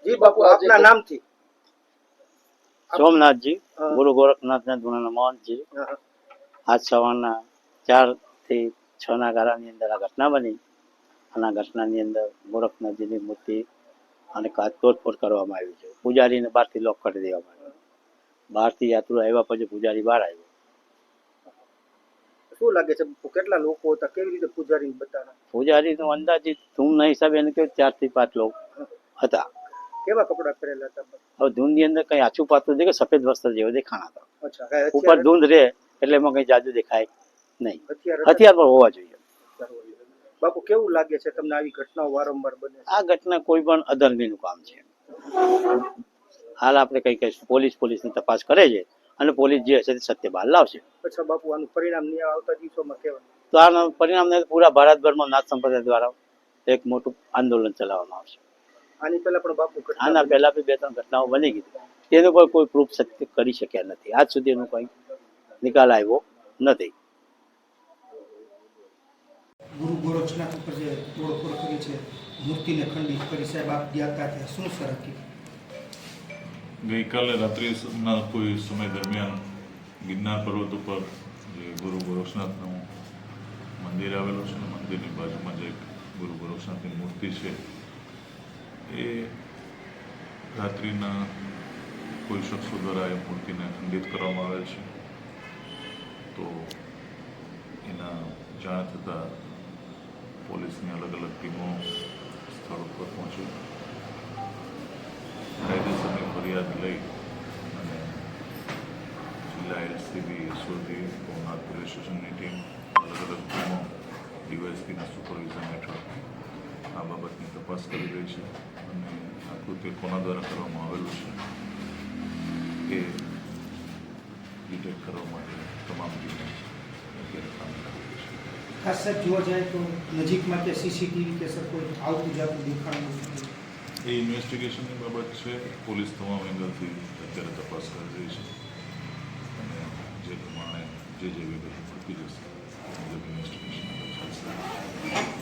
જી બાપુ આપના નામથી સોમનાથજી ગુરુ ગોરખનાથના ધૂણાના મોહનજી આજ સવારના 4 થી 6 ના ગાળાની અંદર આ ઘટના બની અને આ ઘટનાની અંદર ગોરખનાથજીની મૂર્તિ અને તોડફોડ કરવામાં આવી છે. પૂજારીને બહારથી લોક કરી દેવામાં આવ્યો. બહારથી યાત્રુ આવ્યા પછી પૂજારી બહાર આવ્યો. શું લાગે છે કેટલા લોકો હતા, કેવી રીતે પૂજારી બતાવ્યા? પૂજારીનો અંદાજિત ધૂમના હિસાબે એને કહ્યું 4 થી 5 લોકો હતા. કેવા કપડા પહેરેલા હતા? હવે ધૂંધની અંદર કઈ આછું પાતું કે સફેદ વસ્ત્ર જેવો દેખાણા હતા. અચ્છા, ઉપર ધૂંધ રહે એટલે એમાં કઈ જાજુ દેખાય નહીં. હથિયાર પણ હોવા જોઈએ. બાપુ કેવું લાગે છે તમને આવી ઘટનાઓ વારંવાર બને? આ ઘટના કોઈ પણ અધર્મીનું કામ છે. હાલ આપણે કઈ કહીશું પોલીસની તપાસ કરે છે અને પોલીસ જે હશે તે સત્ય બહાર લાવશે. અચ્છા બાપુ, આનું પરિણામ નહીં આવતા દિવસોમાં કહેવાય તો આનું પરિણામ પૂરા ભારતભરમાં નાથ સંપ્રદાય દ્વારા એક મોટું આંદોલન ચલાવવામાં આવશે. આની પહેલા પણ બાપુ આના પહેલા બી 2-3 ઘટનાઓ બની ગઈ, તેનું કોઈ પ્રૂફ સત્ય કરી શક્યા નથી. આજ સુધી એનો કોઈ નિકાલ આવ્યો નથી. ગુરુ ગોરખનાથ ઉપર જે તોડફોડ કરી છે, મૂર્તિને ખંડિત કરી, સાહેબ આપ ગયા હતા ત્યાં શું સર હકીકત? ગઈકાલે રાત્રિના કોઈ સમય દરમિયાન ગિરનાર પર્વત ઉપર જે ગુરુ ગોરખનાથનું મંદિર આવેલું છે, મંદિરની બાજુમાં જે ગુરુ ગોરખનાથની મૂર્તિ છે, એ રાત્રિના કોઈ શખ્સો દ્વારા એ મૂર્તિને ખંડિત કરવામાં આવેલ છે. તો એના જાણ થતાં પોલીસની અલગ અલગ ટીમો સ્થળ ઉપર પહોંચી કાયદેસરની ફરિયાદ લઈ અને જિલ્લા એલસીબી, એસઓજી, ભવનાથ પોલીસ સ્ટેશનની ટીમ, અલગ અલગ ટીમો ડીવાયએસપીના સુપરવિઝન હેઠળ આ બાબતની તપાસ કરી રહી છે અને આ કૃત્ય કોના દ્વારા કરવામાં આવેલું છે એ ડિટેક્ટ કરવા માટે તમામ ટીમો અત્યારે કામ કરી રહી છે. ખાસ સાહેબ જોવા જાય તો નજીકમાં કે સીસીટીવી કે સર કોઈ આવતું જાતું દેખાડવું એ ઇન્વેસ્ટિગેશનની બાબત છે. પોલીસ તમામ એંગલથી અત્યારે તપાસ કરી રહી છે અને જે પ્રમાણે જે વિગતો મળતી જશે ઇન્વેસ્ટિગેશન ચાલશે.